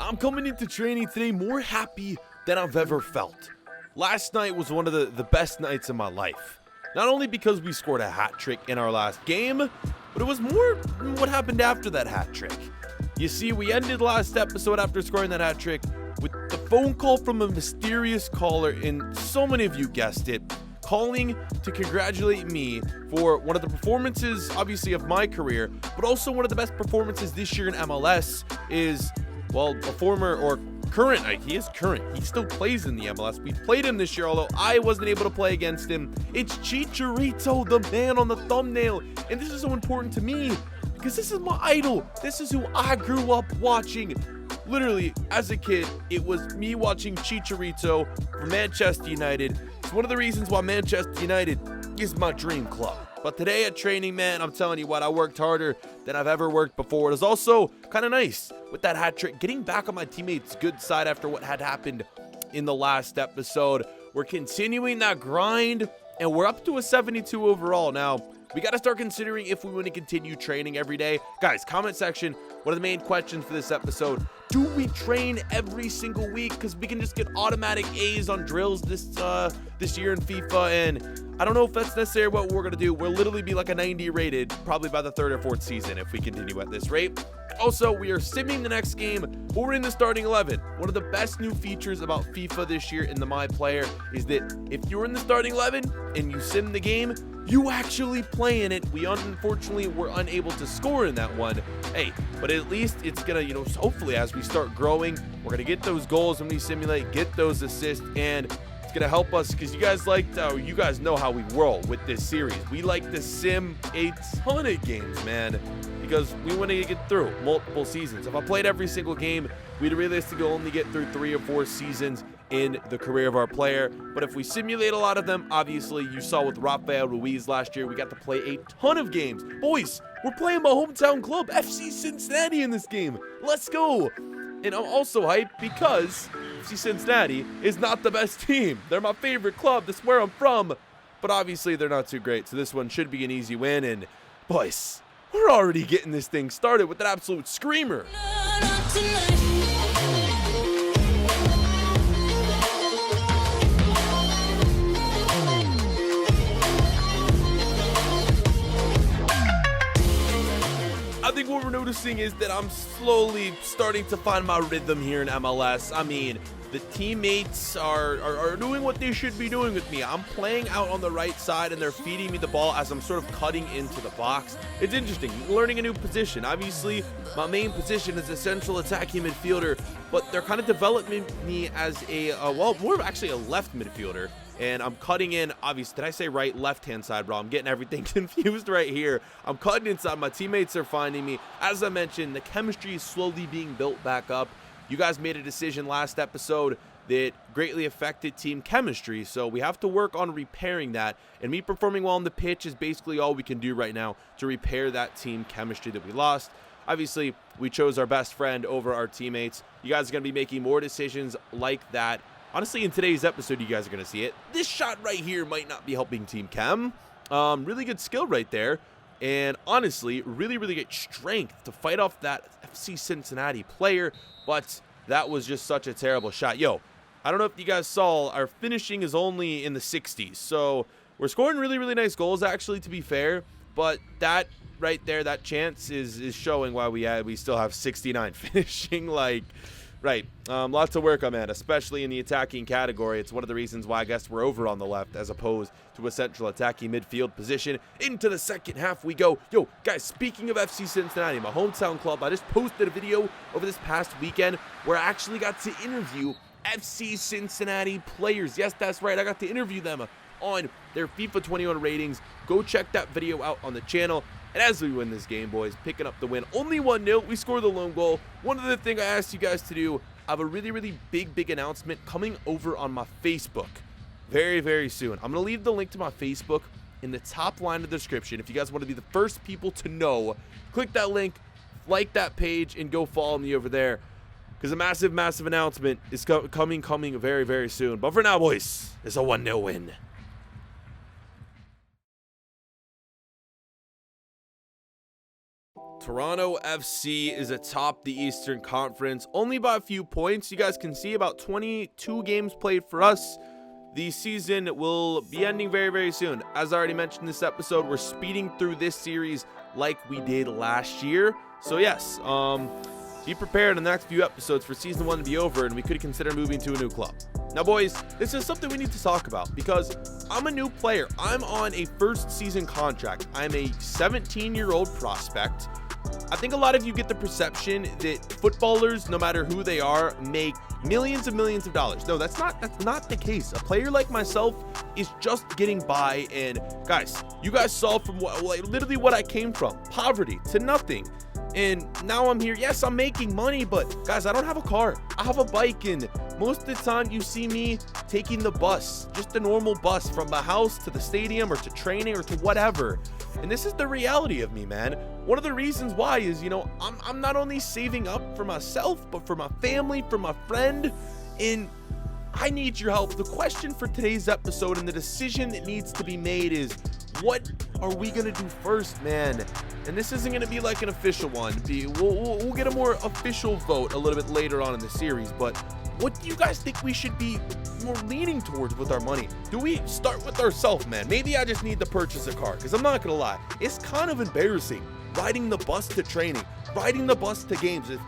I'm coming into training today more happy than I've ever felt. Last night was one of the best nights of my life. Not only because we scored a hat trick in our last game, but it was more what happened after that hat trick. You see, we ended last episode after scoring that hat trick with the phone call from a mysterious caller, and so many of you guessed it, calling to congratulate me for one of the performances, obviously, of my career, but also one of the best performances this year in MLS is, well, a former or current, he is current, he still plays in the MLS. We played him this year, although I wasn't able to play against him. It's Chicharito, the man on the thumbnail, and this is so important to me because this is my idol. This is who I grew up watching. Literally, as a kid, it was me watching Chicharito for Manchester United. It's one of the reasons why Manchester United is my dream club. But today at training, man, I'm telling you what, I worked harder than I've ever worked before. It was also kind of nice with that hat trick, getting back on my teammates' good side after what had happened in the last episode. We're continuing that grind, and we're up to a 72 overall. Now, we got to start considering if we want to continue training every day. Guys, comment section, what are the main questions for this episode? Do we train every single week? Because we can just get automatic A's on drills this year in FIFA, and I don't know if that's necessarily what we're going to do. We'll literally be like a 90 rated probably by the 3rd or 4th season if we continue at this rate. Also, we are simming the next game, but we're in the starting 11. One of the best new features about FIFA this year in the My Player is that if you're in the starting 11 and you sim the game, you actually play in it. We unfortunately were unable to score in that one. Hey, but at least it's gonna, hopefully as we start growing, we're gonna get those goals when we simulate, get those assists, and it's gonna help us because you guys know how we roll with this series. We like to sim a ton of games, man, because we want to get through multiple seasons. If I played every single game, we'd realistically only get through 3 or 4 seasons in the career of our player. But if we simulate a lot of them, obviously you saw with Rafael Ruiz last year, we got to play a ton of games. Boys, we're playing my hometown club, FC Cincinnati, in this game. Let's go. And I'm also hyped because FC Cincinnati is not the best team. They're my favorite club. That's where I'm from. But obviously they're not too great. So this one should be an easy win. And boys, we're already getting this thing started with an absolute screamer. I think what we're noticing is that I'm slowly starting to find my rhythm here in MLS. I mean, the teammates are doing what they should be doing with me. I'm playing out on the right side, and they're feeding me the ball as I'm sort of cutting into the box. It's interesting, learning a new position. Obviously, my main position is a central attacking midfielder, but they're kind of developing me as more of actually a left midfielder. And I'm cutting in, obviously, did I say right, left-hand side, bro? I'm getting everything confused right here. I'm cutting inside. My teammates are finding me. As I mentioned, the chemistry is slowly being built back up. You guys made a decision last episode that greatly affected team chemistry, so we have to work on repairing that. And me performing well on the pitch is basically all we can do right now to repair that team chemistry that we lost. Obviously, we chose our best friend over our teammates. You guys are going to be making more decisions like that. Honestly, in today's episode, you guys are going to see it. This shot right here might not be helping Team Chem. Really good skill right there. And honestly, really, really good strength to fight off that FC Cincinnati player. But that was just such a terrible shot. Yo, I don't know if you guys saw, our finishing is only in the 60s. So we're scoring really, really nice goals, actually, to be fair. But that right there, that chance is showing why we still have 69 finishing. Right, lots of work on that, especially in the attacking category. It's one of the reasons why I guess we're over on the left as opposed to a central attacking midfield position. Into the second half we go. Yo, guys, speaking of FC Cincinnati, my hometown club, I just posted a video over this past weekend where I actually got to interview FC Cincinnati players. Yes, that's right, I got to interview them on their FIFA 21 ratings. Go check that video out on the channel. And as we win this game, boys, picking up the win. Only 1-0. We scored the lone goal. One other thing I asked you guys to do, I have a really, really big announcement coming over on my Facebook very, very soon. I'm going to leave the link to my Facebook in the top line of the description. If you guys want to be the first people to know, click that link, like that page, and go follow me over there. Because a massive announcement is coming very, very soon. But for now, boys, it's a 1-0 win. Toronto FC is atop the Eastern Conference, only by a few points. You guys can see about 22 games played for us. The season will be ending very, very soon. As I already mentioned in this episode, we're speeding through this series like we did last year. So yes, be prepared in the next few episodes for season 1 to be over, and we could consider moving to a new club. Now, boys, this is something we need to talk about because I'm a new player. I'm on a first season contract. I'm a 17-year-old prospect. I think a lot of you get the perception that footballers, no matter who they are, make millions and millions of dollars. No, that's not the case. A player like myself is just getting by, and guys, you guys saw from literally what I came from, poverty to nothing. And now I'm here. Yes, I'm making money, but guys, I don't have a car. I have a bike, and most of the time you see me taking the bus, just a normal bus from my house to the stadium or to training or to whatever. And this is the reality of me, man. One of the reasons why is, I'm not only saving up for myself, but for my family, for my friend, and I need your help. The question for today's episode and the decision that needs to be made is, what are we gonna do first, man? And this isn't gonna be like an official one. We'll get a more official vote a little bit later on in the series, but what do you guys think we should be more leaning towards with our money? Do we start with ourselves, man? Maybe I just need to purchase a car, because I'm not gonna lie, it's kind of embarrassing riding the bus to training, riding the bus to games. If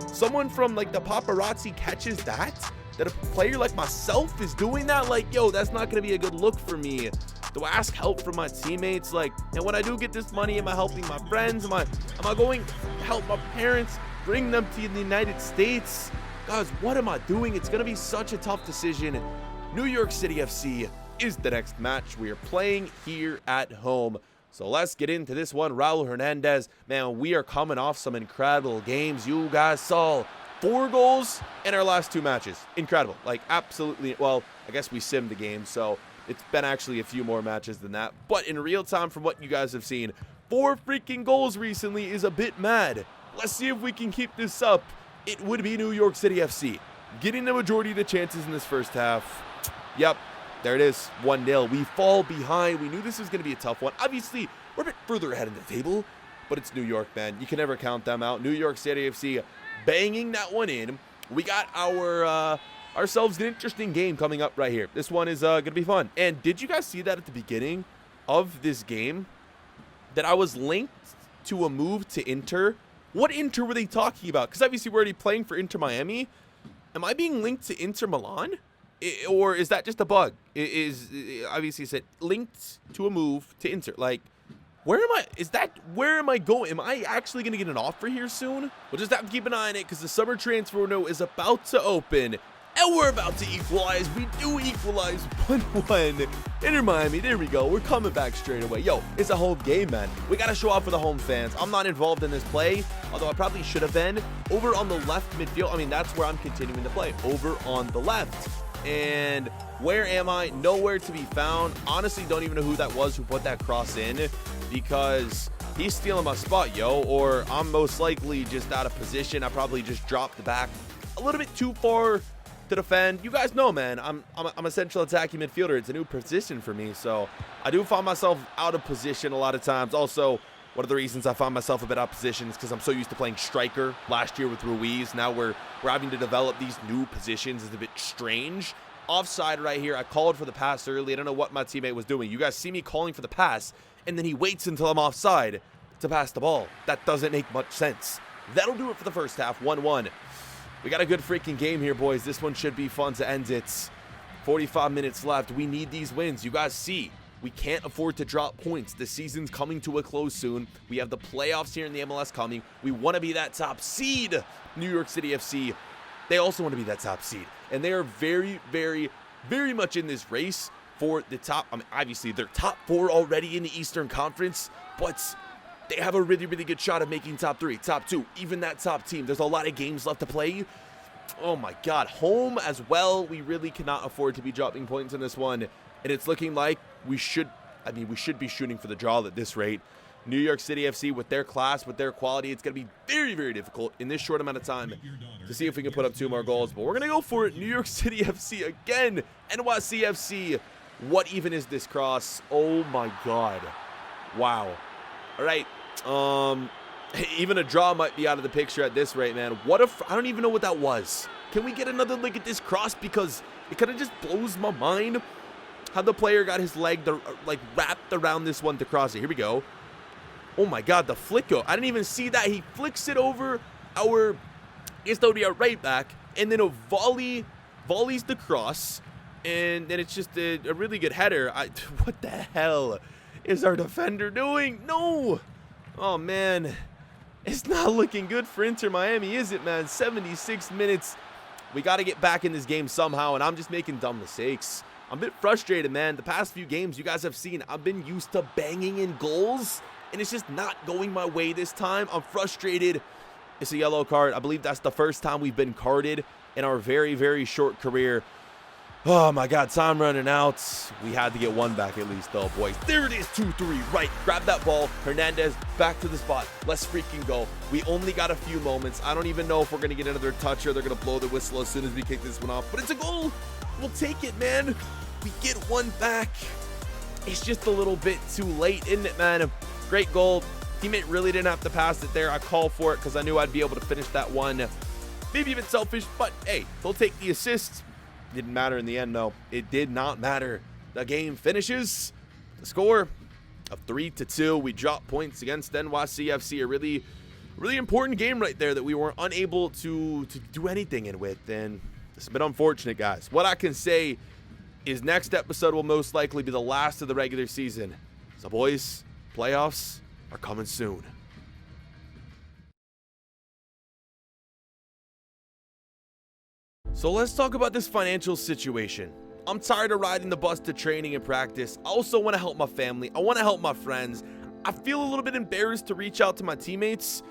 someone from like the paparazzi catches that a player like myself is doing that, like, yo, that's not gonna be a good look for me. Do I ask help from my teammates? Like, and when I do get this money, am I helping my friends? Am I going to help my parents, bring them to the United States? Guys, what am I doing? It's going to be such a tough decision. New York City FC is the next match we are playing here at home. So let's get into this one. Raul Hernandez, man, we are coming off some incredible games. You guys saw 4 goals in our last 2 matches. Incredible. Like, absolutely. Well, I guess we simmed the game, so it's been actually a few more matches than that. But in real time, from what you guys have seen, 4 freaking goals recently is a bit mad. Let's see if we can keep this up. It would be New York City FC getting the majority of the chances in this first half. Yep, there it is, 1-0. We fall behind. We knew this was going to be a tough one. Obviously, we're a bit further ahead in the table, but it's New York, man. You can never count them out. New York City FC banging that one in. We got ourselves an interesting game coming up right here. This one is going to be fun. And did you guys see that at the beginning of this game? That I was linked to a move to Inter? What Inter were they talking about? Because obviously we're already playing for Inter Miami. Am I being linked to Inter Milan? Or is that just a bug? Obviously it said linked to a move to Inter. Like, where am I going? Am I actually going to get an offer here soon? We'll just have to keep an eye on it because the summer transfer window is about to open. And we're about to equalize. We do equalize 1-1. Inter Miami, there we go. We're coming back straight away. Yo, it's a home game, man. We got to show off for the home fans. I'm not involved in this play, although I probably should have been. Over on the left midfield, I mean, that's where I'm continuing to play. Over on the left. And where am I? Nowhere to be found. Honestly, don't even know who that was who put that cross in, because he's stealing my spot, yo. Or I'm most likely just out of position. I probably just dropped the back a little bit too far to defend. You guys know, man, I'm a central attacking midfielder. It's a new position for me, so I do find myself out of position a lot of times. Also, one of the reasons I find myself a bit out of position is because I'm so used to playing striker last year with Ruiz. Now we're having to develop these new positions. It's a bit strange. Offside right here. I called for the pass early. I don't know what my teammate was doing. You guys see me calling for the pass, and then he waits until I'm offside to pass the ball. That doesn't make much sense. That'll do it for the first half. 1-1. We got a good freaking game here, boys. This one should be fun to end it. 45 minutes left. We need these wins. You guys see, we can't afford to drop points. The season's coming to a close soon. We have the playoffs here in the MLS coming. We want to be that top seed. New York City FC, they also want to be that top seed. And they are very, very, very much in this race for the top. I mean, obviously, they're top 4 already in the Eastern Conference, but they have a really, really good shot of making top 3, top 2, even that top team. There's a lot of games left to play. Oh my God, home as well. We really cannot afford to be dropping points in this one. And it's looking like we should be shooting for the draw at this rate. New York City FC, with their class, with their quality, it's going to be very, very difficult in this short amount of time to see if we can put up 2 more goals. But we're going to go for it. New York City FC again. NYCFC. What even is this cross? Oh my God. Wow. All right. Even a draw might be out of the picture at this rate, man. What if I don't even know what that was. Can we get another look at this cross? Because it kind of just blows my mind how the player got his leg like wrapped around this one to cross it. Here we go. Oh my God, the flicko. I didn't even see that. He flicks it over our, I guess that would be our right back. And then a volleys the cross. And then it's just a really good header. What the hell is our defender doing? No. Oh, man. It's not looking good for Inter Miami, is it, man? 76 minutes. We got to get back in this game somehow, and I'm just making dumb mistakes. I'm a bit frustrated, man. The past few games you guys have seen, I've been used to banging in goals, and it's just not going my way this time. I'm frustrated. It's a yellow card. I believe that's the first time we've been carded in our very, very short career. Oh my God, time running out. We had to get one back at least though, boys. There it is, 2-3, right. Grab that ball. Hernandez back to the spot. Let's freaking go. We only got a few moments. I don't even know if we're going to get another touch or they're going to blow the whistle as soon as we kick this one off. But it's a goal. We'll take it, man. We get one back. It's just a little bit too late, isn't it, man? Great goal. Teammate really didn't have to pass it there. I called for it because I knew I'd be able to finish that one. Maybe a bit selfish, but hey, they'll take the assist. Didn't matter in the end, though. It did not matter. The game finishes. The score of 3-2. We drop points against NYCFC. A really, really important game right there that we were unable to do anything in with. And it's been unfortunate, guys. What I can say is next episode will most likely be the last of the regular season. So, boys, playoffs are coming soon. So let's talk about this financial situation. I'm tired of riding the bus to training and practice. I also want to help my family. I want to help my friends. I feel a little bit embarrassed to reach out to my teammates.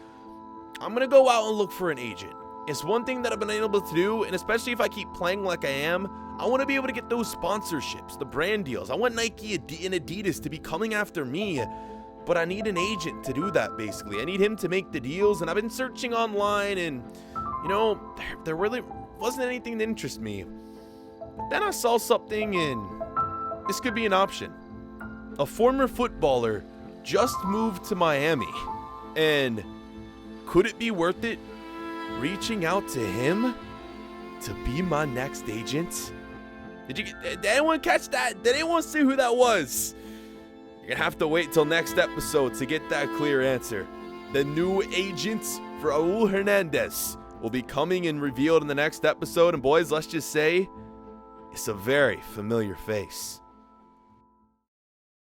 I'm going to go out and look for an agent. It's one thing that I've been able to do, and especially if I keep playing like I am, I want to be able to get those sponsorships, the brand deals. I want Nike and Adidas to be coming after me, but I need an agent to do that, basically. I need him to make the deals, and I've been searching online, and, you know, there really wasn't anything that interests me. But then I saw something, and this could be an option. A former footballer just moved to Miami, and could it be worth it reaching out to him to be my next agent? Did anyone catch that? Did anyone see who that was? You're gonna have to wait till next episode to get that clear answer. The new agent for Raul Hernandez will be coming and revealed in the next episode. And boys, let's just say it's a very familiar face.